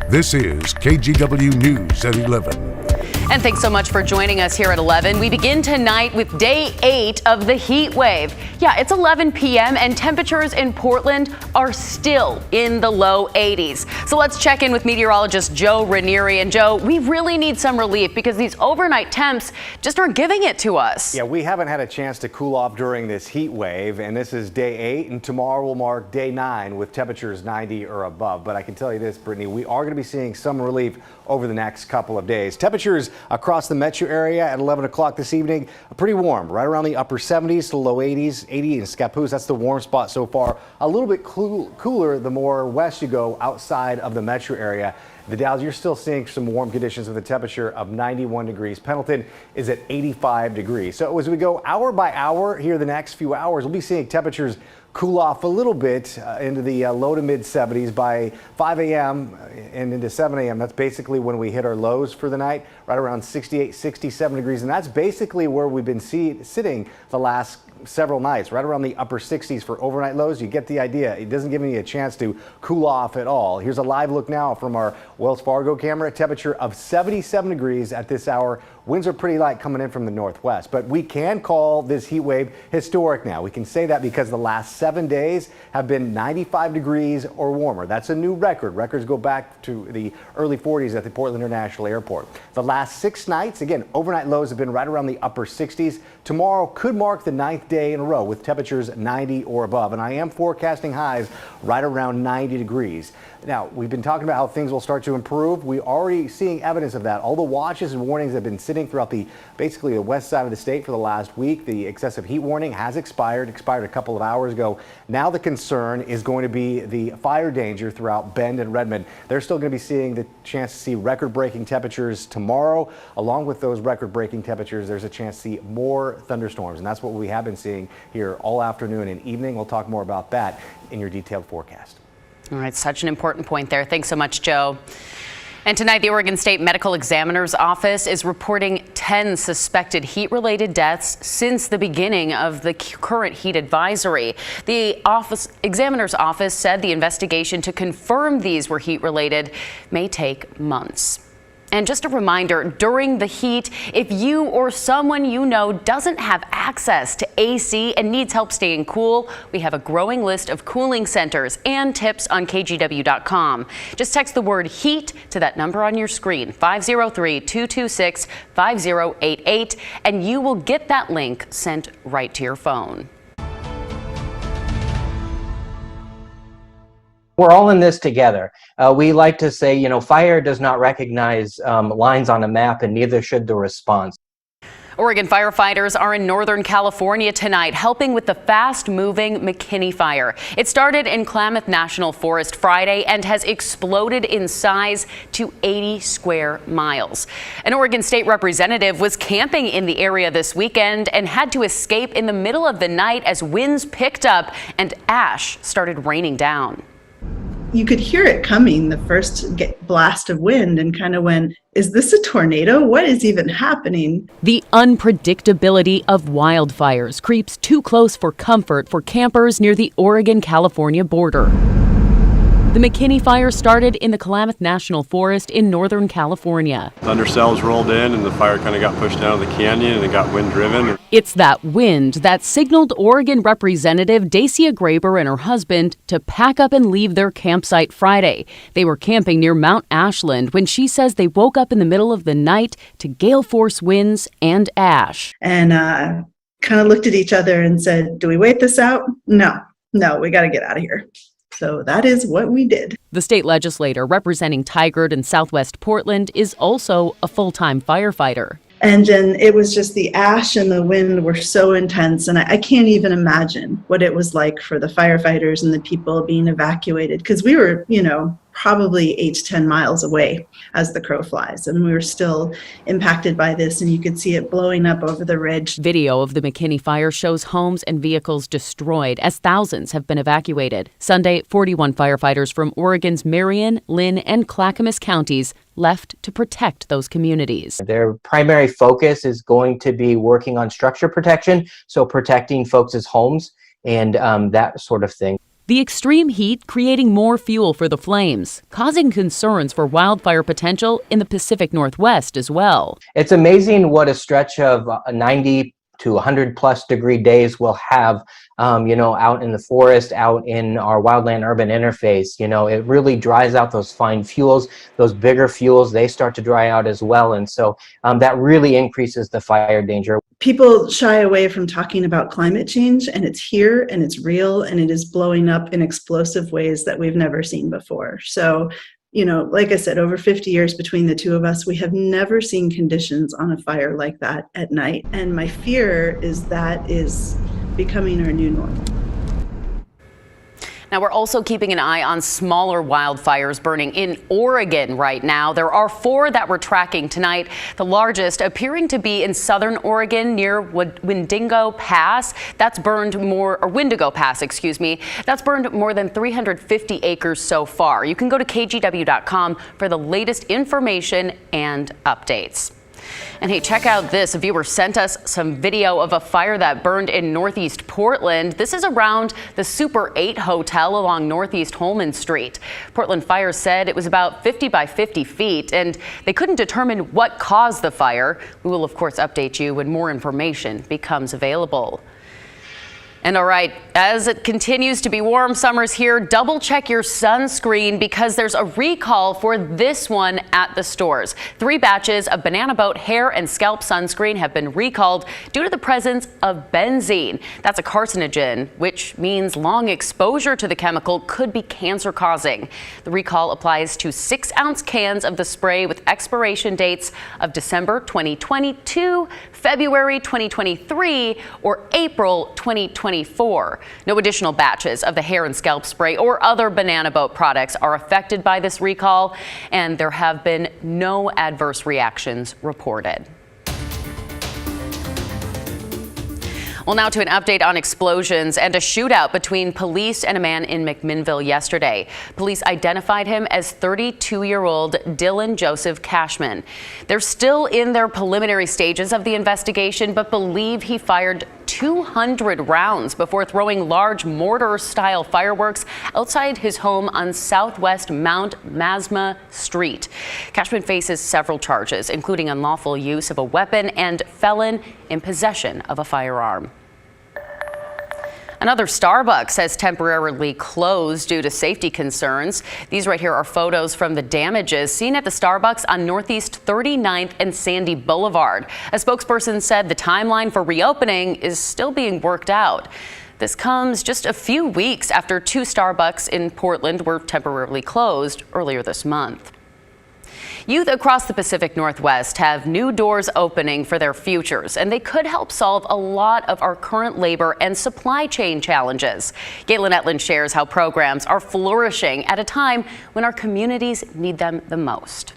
This is KGW News at 11. And thanks so much for joining us here at 11. We begin tonight with day 8 of the heat wave. Yeah, it's 11 p.m. and temperatures in Portland are still in the low 80s. So let's check in with meteorologist Joe Ranieri. And Joe, we really need some relief because these overnight temps just aren't giving it to us. Yeah, we haven't had a chance to cool off during this heat wave, and this is day 8, and tomorrow will mark day 9 with temperatures 90 or above. But I can tell you this, Brittany, we are going to be seeing some relief over the next couple of days. Temperatures across the metro area at 11 o'clock this evening are pretty warm, right around the upper 70s to low 80s. 80 in Scappoose, that's the warm spot so far. A little bit cooler the more west you go outside of the metro area. The Dalles, you're still seeing some warm conditions with a temperature of 91 degrees. Pendleton is at 85 degrees. So as we go hour by hour here the next few hours, we'll be seeing temperatures cool off a little bit into the low to mid 70s by 5 a.m. and into 7 a.m. That's basically when we hit our lows for the night, right around 68, 67 degrees. And that's basically where we've been sitting the last several nights, right around the upper 60s for overnight lows. You get the idea. It doesn't give me a chance to cool off at all. Here's a live look now from our Wells Fargo camera. Temperature of 77 degrees at this hour. Winds are pretty light coming in from the northwest, but we can call this heat wave historic now. We can say that because the last 7 days have been 95 degrees or warmer. That's a new record. Records go back to the early 40s at the Portland International Airport. The last 6 nights, again, overnight lows have been right around the upper 60s. Tomorrow could mark the 9th day in a row with temperatures 90 or above, and I am forecasting highs right around 90 degrees. Now, we've been talking about how things will start to improve. We're already seeing evidence of that. All the watches and warnings have been sitting throughout basically the west side of the state for the last week. The excessive heat warning has expired a couple of hours ago. Now the concern is going to be the fire danger throughout Bend and Redmond. They're still going to be seeing the chance to see record-breaking temperatures tomorrow. Along with those record-breaking temperatures, there's a chance to see more thunderstorms, and that's what we have been seeing here all afternoon and evening. We'll talk more about that in your detailed forecast. All right, such an important point there. Thanks so much, Joe. And tonight, the Oregon State Medical Examiner's Office is reporting 10 suspected heat-related deaths since the beginning of the current heat advisory. The examiner's office said the investigation to confirm these were heat-related may take months. And just a reminder, during the heat, if you or someone you know doesn't have access to AC and needs help staying cool, we have a growing list of cooling centers and tips on KGW.com. Just text the word HEAT to that number on your screen, 503-226-5088, and you will get that link sent right to your phone. We're all in this together. We like to say, fire does not recognize lines on a map, and neither should the response. Oregon firefighters are in Northern California tonight, helping with the fast-moving McKinney fire. It started in Klamath National Forest Friday and has exploded in size to 80 square miles. An Oregon State representative was camping in the area this weekend and had to escape in the middle of the night as winds picked up and ash started raining down. You could hear it coming, the first blast of wind, and kind of went, is this a tornado? What is even happening? The unpredictability of wildfires creeps too close for comfort for campers near the Oregon-California border. The McKinney fire started in the Klamath National Forest in Northern California. Thunder cells rolled in and the fire kind of got pushed down the canyon and it got wind driven. It's that wind that signaled Oregon Representative Dacia Graber and her husband to pack up and leave their campsite Friday. They were camping near Mount Ashland when she says they woke up in the middle of the night to gale force winds and ash. And kind of looked at each other and said, do we wait this out? No, we got to get out of here. So that is what we did. The state legislator representing Tigard and Southwest Portland is also a full-time firefighter. And then it was just the ash and the wind were so intense. And I can't even imagine what it was like for the firefighters and the people being evacuated, because we were, probably 8 to 10 miles away as the crow flies. And we were still impacted by this, and you could see it blowing up over the ridge. Video of the McKinney fire shows homes and vehicles destroyed as thousands have been evacuated. Sunday, 41 firefighters from Oregon's Marion, Linn, and Clackamas counties left to protect those communities. Their primary focus is going to be working on structure protection, so protecting folks' homes and that sort of thing. The extreme heat creating more fuel for the flames, causing concerns for wildfire potential in the Pacific Northwest as well. It's amazing what a stretch of 90 to 100 plus degree days we'll have, out in the forest, out in our wildland urban interface. It really dries out those fine fuels, those bigger fuels, they start to dry out as well. And so that really increases the fire danger. People shy away from talking about climate change, and it's here and it's real and it is blowing up in explosive ways that we've never seen before. So, like I said, over 50 years between the two of us, we have never seen conditions on a fire like that at night. And my fear is that is becoming our new normal. Now, we're also keeping an eye on smaller wildfires burning in Oregon right now. There are 4 that we're tracking tonight, the largest appearing to be in southern Oregon near Wendigo Pass. That's burned more, or Wendigo Pass, excuse me. That's burned more than 350 acres so far. You can go to KGW.com for the latest information and updates. And hey, check out this. A viewer sent us some video of a fire that burned in northeast Portland. This is around the Super 8 Hotel along Northeast Holman Street. Portland Fire said it was about 50 by 50 feet, and they couldn't determine what caused the fire. We will, of course, update you when more information becomes available. And all right, as it continues to be warm, summer's here, double check your sunscreen because there's a recall for this one at the stores. 3 batches of Banana Boat hair and scalp sunscreen have been recalled due to the presence of benzene. That's a carcinogen, which means long exposure to the chemical could be cancer causing. The recall applies to 6-ounce cans of the spray with expiration dates of December 2022, February 2023, or April 2024. No additional batches of the hair and scalp spray or other Banana Boat products are affected by this recall, and there have been no adverse reactions reported. Well, now to an update on explosions and a shootout between police and a man in McMinnville yesterday. Police identified him as 32-year-old Dylan Joseph Cashman. They're still in their preliminary stages of the investigation, but believe he fired 200 rounds before throwing large mortar-style fireworks outside his home on Southwest Mount Masma Street. Cashman faces several charges, including unlawful use of a weapon and felon in possession of a firearm. Another Starbucks has temporarily closed due to safety concerns. These right here are photos from the damages seen at the Starbucks on Northeast 39th and Sandy Boulevard. A spokesperson said the timeline for reopening is still being worked out. This comes just a few weeks after 2 Starbucks in Portland were temporarily closed earlier this month. Youth across the Pacific Northwest have new doors opening for their futures, and they could help solve a lot of our current labor and supply chain challenges. Galen Etland shares how programs are flourishing at a time when our communities need them the most.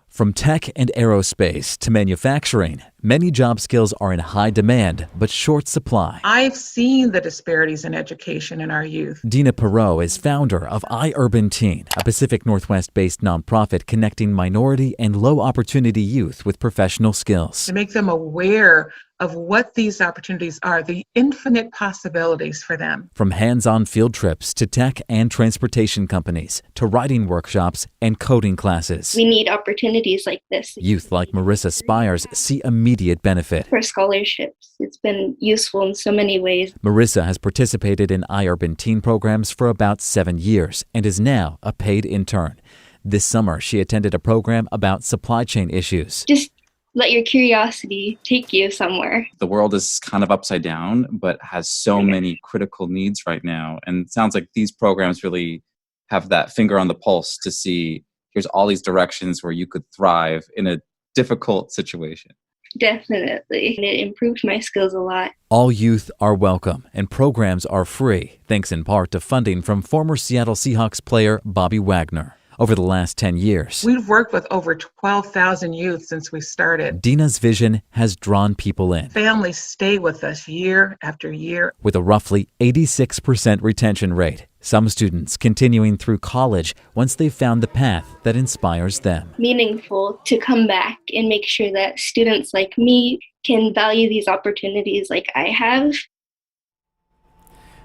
From tech and aerospace to manufacturing, many job skills are in high demand but short supply. I've seen the disparities in education in our youth. Dina Perot is founder of iUrban Teen, a Pacific Northwest-based nonprofit connecting minority and low-opportunity youth with professional skills. To make them aware of what these opportunities are, the infinite possibilities for them. From hands-on field trips to tech and transportation companies to writing workshops and coding classes. We need opportunities like this. Youth like Marissa Spires see immediate benefit. For scholarships, it's been useful in so many ways. Marissa has participated in iUrban Teen programs for about 7 years and is now a paid intern. This summer, she attended a program about supply chain issues. Just let your curiosity take you somewhere. The world is kind of upside down, but has so many critical needs right now. And it sounds like these programs really have that finger on the pulse to see here's all these directions where you could thrive in a difficult situation. Definitely. And it improved my skills a lot. All youth are welcome, and programs are free, thanks in part to funding from former Seattle Seahawks player Bobby Wagner. Over the last 10 years, we've worked with over 12,000 youth since we started. Dina's vision has drawn people in. Families stay with us year after year. With a roughly 86% retention rate, some students continuing through college once they've found the path that inspires them. Meaningful to come back and make sure that students like me can value these opportunities like I have.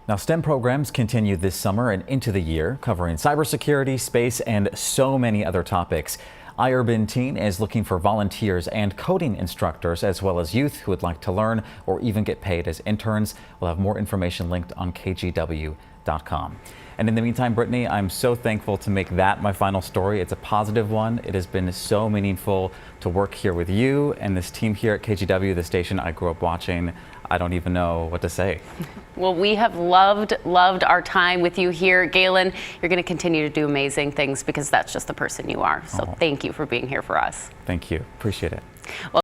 Now, STEM programs continue this summer and into the year, covering cybersecurity, space, and so many other topics. iUrban Teen is looking for volunteers and coding instructors, as well as youth who would like to learn or even get paid as interns. We'll have more information linked on KGW.com. And in the meantime, Brittany, I'm so thankful to make that my final story. It's a positive one. It has been so meaningful to work here with you and this team here at KGW, the station I grew up watching. I don't even know what to say. Well, we have loved our time with you here. Galen, you're going to continue to do amazing things because that's just the person you are. So thank you for being here for us. Thank you. Appreciate it. Well,